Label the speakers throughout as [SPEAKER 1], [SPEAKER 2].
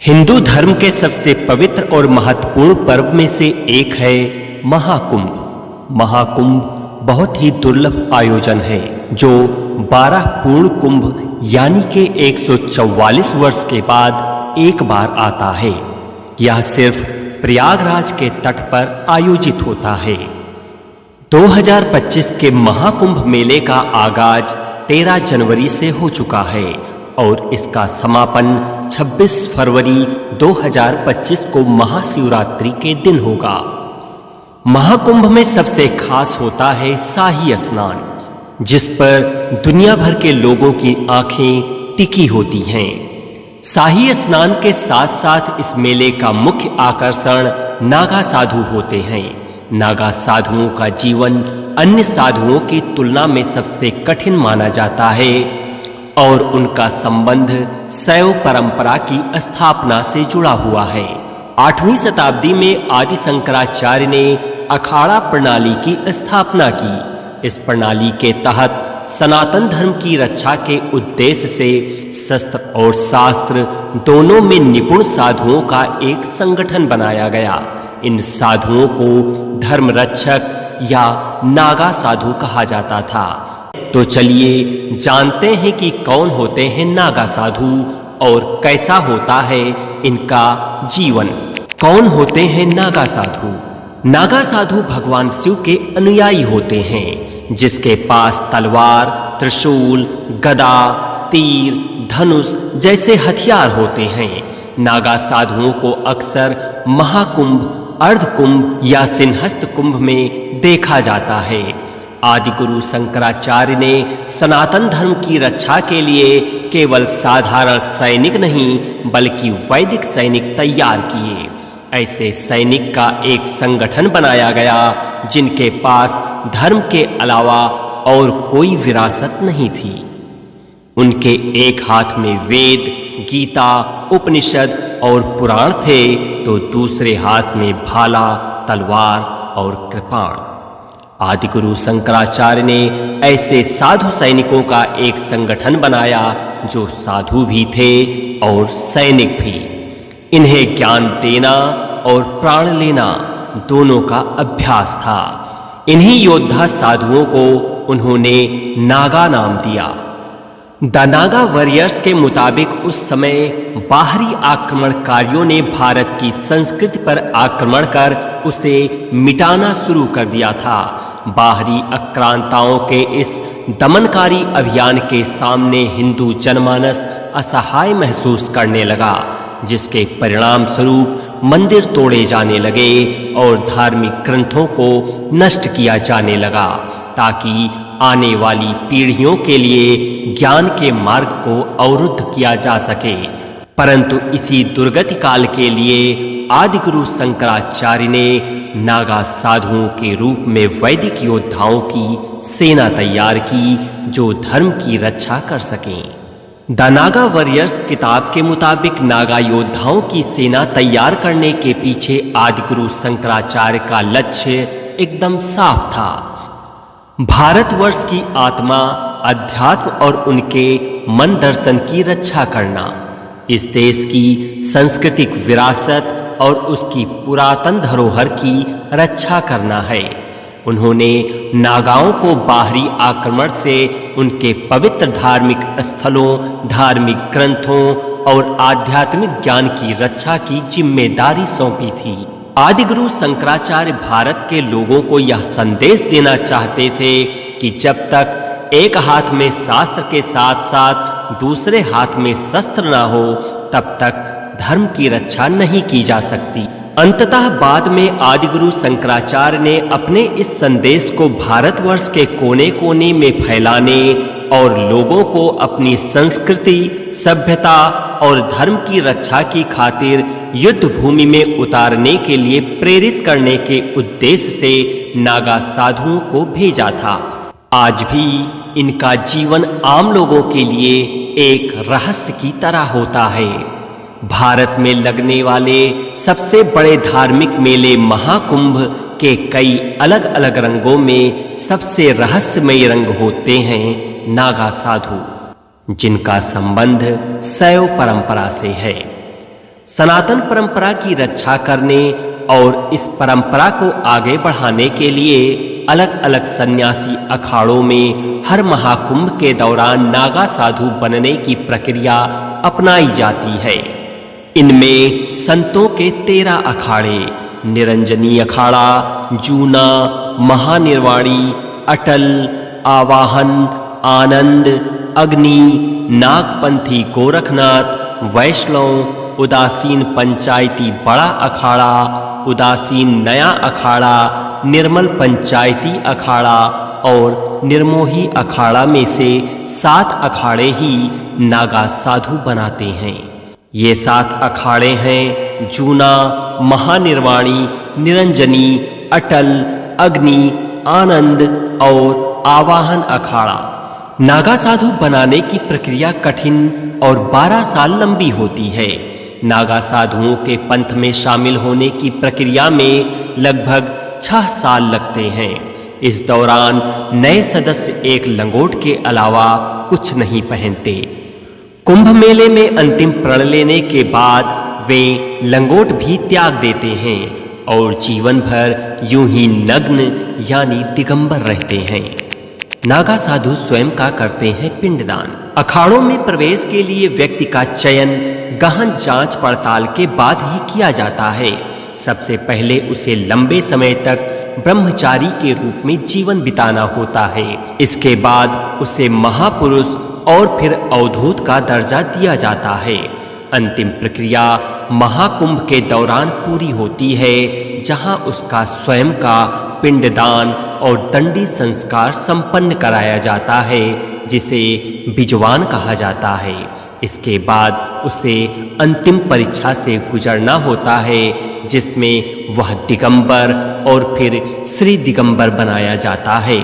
[SPEAKER 1] हिंदू धर्म के सबसे पवित्र और महत्वपूर्ण पर्व में से एक है महाकुंभ। महाकुंभ बहुत ही दुर्लभ आयोजन है जो 12 पूर्ण कुंभ यानी कि 144 वर्ष के बाद एक बार आता है। यह सिर्फ प्रयागराज के तट पर आयोजित होता है। 2025 के महाकुंभ मेले का आगाज 13 जनवरी से हो चुका है और इसका समापन 26 फरवरी 2025 को महाशिवरात्रि के दिन होगा। महाकुंभ में सबसे खास होता है शाही स्नान, जिस पर दुनिया भर के लोगों की आंखें टिकी होती हैं। शाही स्नान के साथ साथ इस मेले का मुख्य आकर्षण नागा साधु होते हैं। नागा साधुओं का जीवन अन्य साधुओं की तुलना में सबसे कठिन माना जाता है और उनका संबंध शैव परंपरा की स्थापना से जुड़ा हुआ है। 8वीं शताब्दी में आदि शंकराचार्य ने अखाड़ा प्रणाली की स्थापना की। इस प्रणाली के तहत सनातन धर्म की रक्षा के उद्देश्य से शस्त्र और शास्त्र दोनों में निपुण साधुओं का एक संगठन बनाया गया। इन साधुओं को धर्म रक्षक या नागा साधु कहा जाता था। तो चलिए जानते हैं कि कौन होते हैं नागा साधु और कैसा होता है इनका जीवन। कौन होते हैं नागा साधु? नागा साधु भगवान शिव के अनुयायी होते हैं, जिसके पास तलवार, त्रिशूल, गदा, तीर, धनुष जैसे हथियार होते हैं। नागा साधुओं को अक्सर महाकुंभ, अर्धकुंभ या सिंहस्थ कुंभ में देखा जाता है। आदि गुरु शंकराचार्य ने सनातन धर्म की रक्षा के लिए केवल साधारण सैनिक नहीं बल्कि वैदिक सैनिक तैयार किए। ऐसे सैनिक का एक संगठन बनाया गया जिनके पास धर्म के अलावा और कोई विरासत नहीं थी। उनके एक हाथ में वेद, गीता, उपनिषद और पुराण थे तो दूसरे हाथ में भाला, तलवार और कृपाण। आदि गुरु शंकराचार्य ने ऐसे साधु सैनिकों का एक संगठन बनाया जो साधु भी थे और सैनिक भी। इन्हें ज्ञान देना और प्राण लेना दोनों का अभ्यास था। इन्हीं योद्धा साधुओं को उन्होंने नागा नाम दिया। द नागा वॉरियर्स के मुताबिक उस समय बाहरी आक्रमणकारियों ने भारत की संस्कृति पर आक्रमण कर उसे मिटाना शुरू कर दिया था। बाहरी आक्रांताओं के इस दमनकारी अभियान के सामने हिंदू जनमानस असहाय महसूस करने लगा, जिसके परिणाम स्वरूप मंदिर तोड़े जाने लगे और धार्मिक ग्रंथों को नष्ट किया जाने लगा ताकि आने वाली पीढ़ियों के लिए ज्ञान के मार्ग को अवरुद्ध किया जा सके। परंतु इसी दुर्गति काल के लिए आदि गुरु शंकराचार्य ने नागा साधुओं के रूप में वैदिक योद्धाओं की सेना तैयार की जो धर्म की रक्षा कर सकें। द नागा वॉरियर्स किताब के मुताबिक नागा योद्धाओं की सेना तैयार करने के पीछे आदि गुरु शंकराचार्य का लक्ष्य एकदम साफ था। भारतवर्ष की आत्मा, अध्यात्म और उनके मन दर्शन की रक्षा करना, इस देश की सांस्कृतिक विरासत और उसकी पुरातन धरोहर की रक्षा करना है। उन्होंने नागाओं को बाहरी आक्रमण से उनके पवित्र धार्मिक स्थलों, धार्मिक ग्रंथों और आध्यात्मिक ज्ञान की रक्षा की जिम्मेदारी सौंपी थी। आदि गुरु शंकराचार्य भारत के लोगों को यह संदेश देना चाहते थे कि जब तक एक हाथ में शास्त्र के साथ साथ दूसरे हाथ में शस्त्र न हो तब तक धर्म की रक्षा नहीं की जा सकती। अंततः बाद में आदि गुरु शंकराचार्य ने अपने इस संदेश को भारतवर्ष के कोने कोने में फैलाने और लोगों को अपनी संस्कृति, सभ्यता और धर्म की रक्षा की खातिर युद्ध भूमि में उतारने के लिए प्रेरित करने के उद्देश्य से नागा साधुओं को भेजा था। आज भी इनका जीवन आम लोगों के लिए एक रहस्य की तरह होता है। भारत में लगने वाले सबसे बड़े धार्मिक मेले महाकुंभ के कई अलग अलग रंगों में सबसे रहस्यमय रंग होते हैं नागा साधु, जिनका संबंध शैव परंपरा से है। सनातन परंपरा की रक्षा करने और इस परंपरा को आगे बढ़ाने के लिए अलग-अलग सन्यासी अखाड़ों में हर महाकुंभ के दौरान नागा साधु बनने की प्रक्रिया अपनाई जाती है। इनमें संतों के 13 अखाड़े निरंजनी अखाड़ा, जूना, महानिर्वाणी, अटल, आवाहन, आनंद, अग्नि, नागपंथी गोरखनाथ, वैष्णव, उदासीन पंचायती बड़ा अखाड़ा, उदासीन नया अखाड़ा, निर्मल पंचायती अखाड़ा और निर्मोही अखाड़ा में से 7 अखाड़े ही नागा साधु बनाते हैं। ये 7 अखाड़े हैं जूना, महानिर्वाणी, निरंजनी, अटल, अग्नि, आनंद और आवाहन अखाड़ा। नागा साधु बनाने की प्रक्रिया कठिन और 12 साल लंबी होती है। नागा साधुओं के पंथ में शामिल होने की प्रक्रिया में लगभग 6 साल लगते हैं। इस दौरान नए सदस्य एक लंगोट के अलावा कुछ नहीं पहनते। कुंभ मेले में अंतिम प्रण लेने के बाद वे लंगोट भी त्याग देते हैं और जीवन भर यूं ही नग्न यानी दिगंबर रहते हैं। नागा साधु स्वयं का करते हैं पिंडदान। अखाड़ों में प्रवेश के लिए व्यक्ति का चयन गहन जांच पड़ताल के बाद ही किया जाता है। सबसे पहले उसे लंबे समय तक ब्रह्मचारी के रूप में जीवन बिताना होता है। इसके बाद उसे महापुरुष और फिर अवधूत का दर्जा दिया जाता है। अंतिम प्रक्रिया महाकुंभ के दौरान पूरी होती है, जहां उसका स्वयं का पिंडदान और दंडी संस्कार संपन्न कराया जाता है, जिसे बिजवान कहा जाता है। इसके बाद उसे अंतिम परीक्षा से गुजरना होता है, जिसमें वह दिगंबर और फिर श्री दिगंबर बनाया जाता है।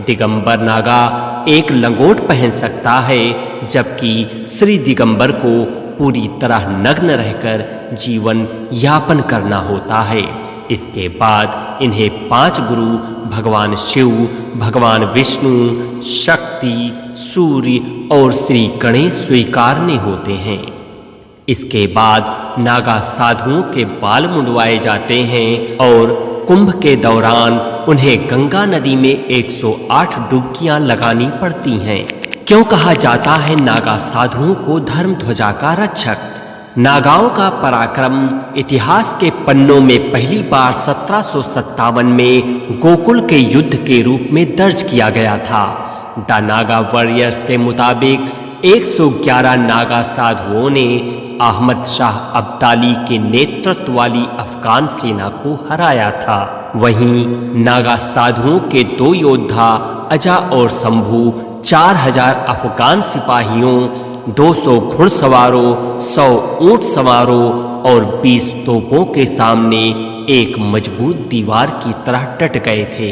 [SPEAKER 1] दिगंबर नागा एक लंगोट पहन सकता है, जबकि श्री दिगंबर को पूरी तरह नग्न रहकर जीवन यापन करना होता है। इसके बाद इन्हें 5 गुरु भगवान शिव, भगवान विष्णु, शक्ति, सूर्य और श्री गणेश स्वीकारने होते हैं। इसके बाद नागा साधुओं के बाल मुंडवाए जाते हैं और कुंभ के दौरान उन्हें गंगा नदी में 108 डुबकियां लगानी पड़ती हैं। क्यों कहा जाता है नागा साधुओं को धर्म ध्वजा का रक्षक? नागाओं का पराक्रम इतिहास के पन्नों में पहली बार 1757 में गोकुल के युद्ध के रूप में दर्ज किया गया था। द नागा वॉरियर्स के मुताबिक 111 नागा साधुओं ने अहमद शाह अब्दाली के नेतृत्व वाली अफगान सेना को हराया था। वहीं नागा साधुओं के 2 योद्धा अजा और शंभू 4000 अफगान सिपाहियों, 200 घुड़सवारों, 100 ऊंट सवारों और 20 तोपों के सामने एक मजबूत दीवार की तरह डट गए थे।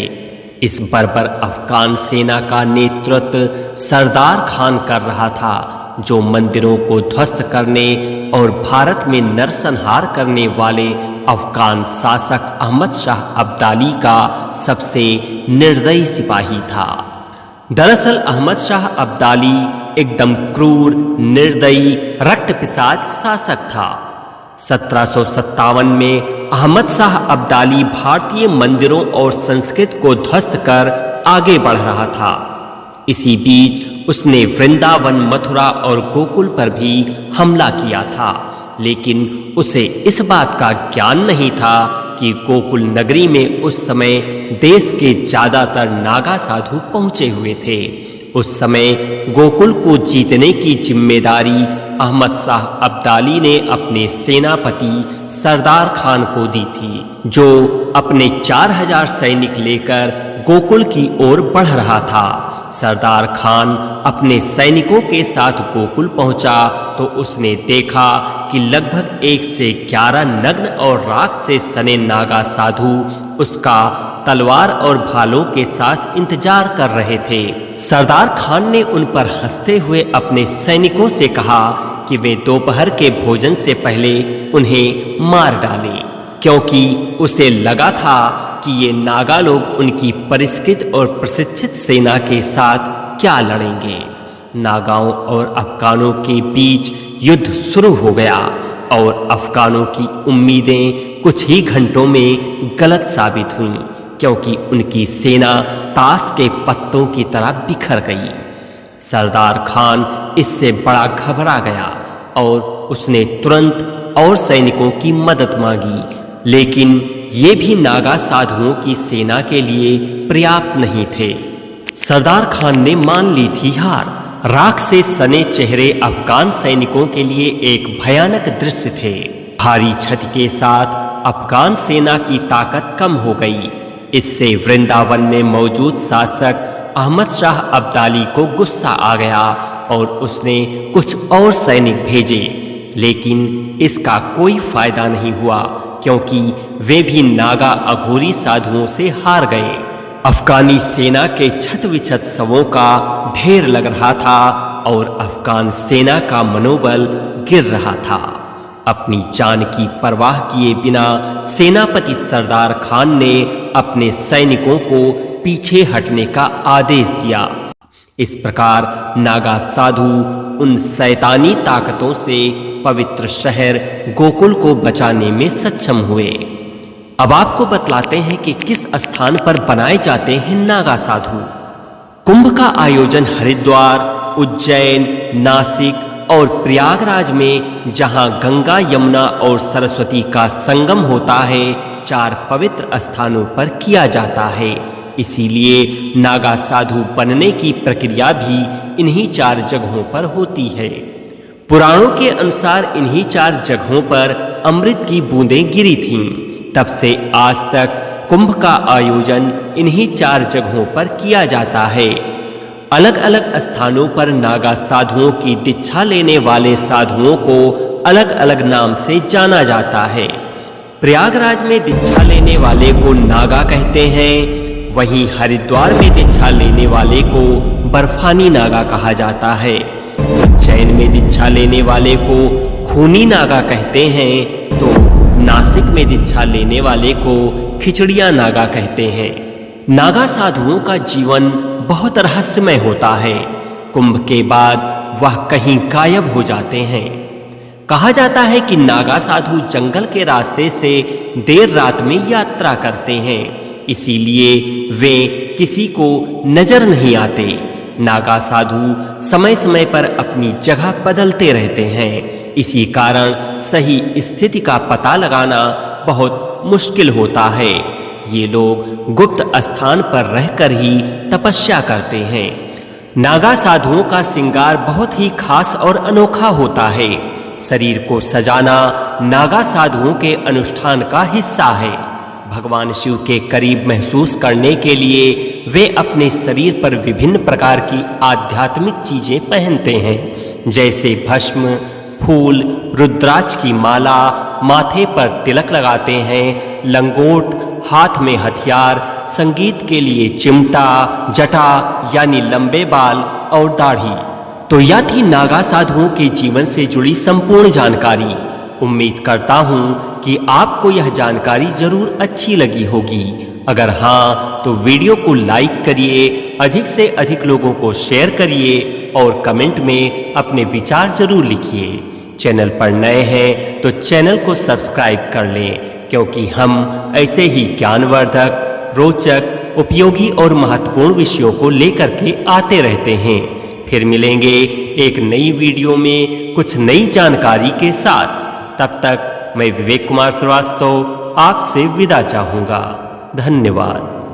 [SPEAKER 1] इस बर्बर अफगान सेना का नेतृत्व सरदार खान कर रहा था, जो मंदिरों को ध्वस्त करने और भारत में नरसंहार करने वाले अफगान शासक अहमद शाह अब्दाली का सबसे निर्दयी सिपाही था। दरअसल अहमद शाह अब्दाली एकदम क्रूर, निर्दयी, रक्त पिशाच शासक था। 1757 में अहमद शाह अब्दाली भारतीय मंदिरों और संस्कृति को ध्वस्त कर आगे बढ़ रहा था। इसी बीच उसने वृंदावन, मथुरा और गोकुल पर भी हमला किया था, लेकिन उसे इस बात का ज्ञान नहीं था कि गोकुल नगरी में उस समय देश के ज्यादातर नागा साधु पहुंचे हुए थे। उस समय गोकुल को जीतने की जिम्मेदारी अहमद शाह अब्दाली ने अपने सेनापति सरदार खान को दी थी, जो अपने 4000 सैनिक लेकर गोकुल की ओर बढ़ रहा था। सरदार खान अपने सैनिकों के साथ गोकुल पहुंचा तो उसने देखा कि लगभग 1 से 11 नग्न और राख से सने नागा साधु उसका तलवार और भालों के साथ इंतजार कर रहे थे। सरदार खान ने उन पर हंसते हुए अपने सैनिकों से कहा कि वे दोपहर के भोजन से पहले उन्हें मार डालें, क्योंकि उसे लगा था कि ये नागा लोग उनकी परिष्कृत और प्रशिक्षित सेना के साथ क्या लड़ेंगे। नागाओं और अफगानों के बीच युद्ध शुरू हो गया और अफगानों की उम्मीदें कुछ ही घंटों में गलत साबित हुईं, क्योंकि उनकी सेना ताश के पत्तों की तरह बिखर गई। सरदार खान इससे बड़ा घबरा गया और उसने तुरंत और सैनिकों की मदद मांगी, लेकिन ये भी नागा साधुओं की सेना के लिए पर्याप्त नहीं थे। सरदार खान ने मान ली थी हार। राख से सने चेहरे अफगान सैनिकों के लिए एक भयानक दृश्य थे। भारी क्षति के साथ अफगान सेना की ताकत कम हो गई। इससे वृंदावन में मौजूद शासक अहमद शाह अब्दाली को गुस्सा आ गया और उसने कुछ और सैनिक भेजे, लेकिन इसका कोई फायदा नहीं हुआ, क्योंकि वे भी नागा अघोरी साधुओं से हार गए। अफगानी सेना के छत-विछत शवों का ढेर लग रहा था और अफगान सेना का मनोबल गिर रहा था। अपनी जान की परवाह किए बिना सेनापति सरदार खान ने अपने सैनिकों को पीछे हटने का आदेश दिया। इस प्रकार नागा साधु उन शैतानी ताकतों से पवित्र शहर गोकुल को बचाने में सक्षम हुए। अब आपको बतलाते हैं कि किस स्थान पर बनाए जाते हैं नागा साधु। कुंभ का आयोजन हरिद्वार, उज्जैन, नासिक और प्रयागराज में, जहां गंगा, यमुना और सरस्वती का संगम होता है, 4 पवित्र स्थानों पर किया जाता है। इसीलिए नागा साधु बनने की प्रक्रिया भी इन्हीं 4 जगहों पर होती है। पुराणों के अनुसार इन्हीं 4 जगहों पर अमृत की बूंदें गिरी थीं। तब से आज तक कुंभ का आयोजन इन्हीं 4 जगहों पर किया जाता है। अलग अलग स्थानों पर नागा साधुओं की दीक्षा लेने वाले साधुओं को अलग अलग नाम से जाना जाता है। प्रयागराज में दीक्षा लेने वाले को नागा कहते हैं, वहीं हरिद्वार में दीक्षा लेने वाले को बर्फानी नागा कहा जाता है। उज्जैन में दीक्षा लेने वाले को खूनी नागा कहते हैं, तो नासिक में दीक्षा लेने वाले को खिचड़िया नागा कहते हैं। नागा साधुओं का जीवन बहुत रहस्यमय होता है। कुंभ के बाद वह कहीं गायब हो जाते हैं। कहा जाता है कि नागा साधु जंगल के रास्ते से देर रात में यात्रा करते हैं, इसीलिए वे किसी को नजर नहीं आते। नागा साधु समय समय पर अपनी जगह बदलते रहते हैं। इसी कारण सही स्थिति का पता लगाना बहुत मुश्किल होता है। ये लोग गुप्त स्थान पर रहकर ही तपस्या करते हैं। नागा साधुओं का श्रृंगार बहुत ही खास और अनोखा होता है। शरीर को सजाना नागा साधुओं के अनुष्ठान का हिस्सा है। भगवान शिव के करीब महसूस करने के लिए वे अपने शरीर पर विभिन्न प्रकार की आध्यात्मिक चीजें पहनते हैं, जैसे भस्म, फूल, रुद्राक्ष की माला, माथे पर तिलक लगाते हैं, लंगोट, हाथ में हथियार, संगीत के लिए चिमटा, जटा यानी लंबे बाल और दाढ़ी। तो यह थी नागा साधुओं के जीवन से जुड़ी संपूर्ण जानकारी। उम्मीद करता हूँ कि आपको यह जानकारी जरूर अच्छी लगी होगी। अगर हाँ तो वीडियो को लाइक करिए, अधिक से अधिक लोगों को शेयर करिए और कमेंट में अपने विचार जरूर लिखिए। चैनल पर नए हैं तो चैनल को सब्सक्राइब कर लें, क्योंकि हम ऐसे ही ज्ञानवर्धक, रोचक, उपयोगी और महत्वपूर्ण विषयों को लेकर के आते रहते हैं। फिर मिलेंगे एक नई वीडियो में कुछ नई जानकारी के साथ। तब तक मैं विवेक कुमार श्रीवास्तव आपसे विदा चाहूँगा। धन्यवाद।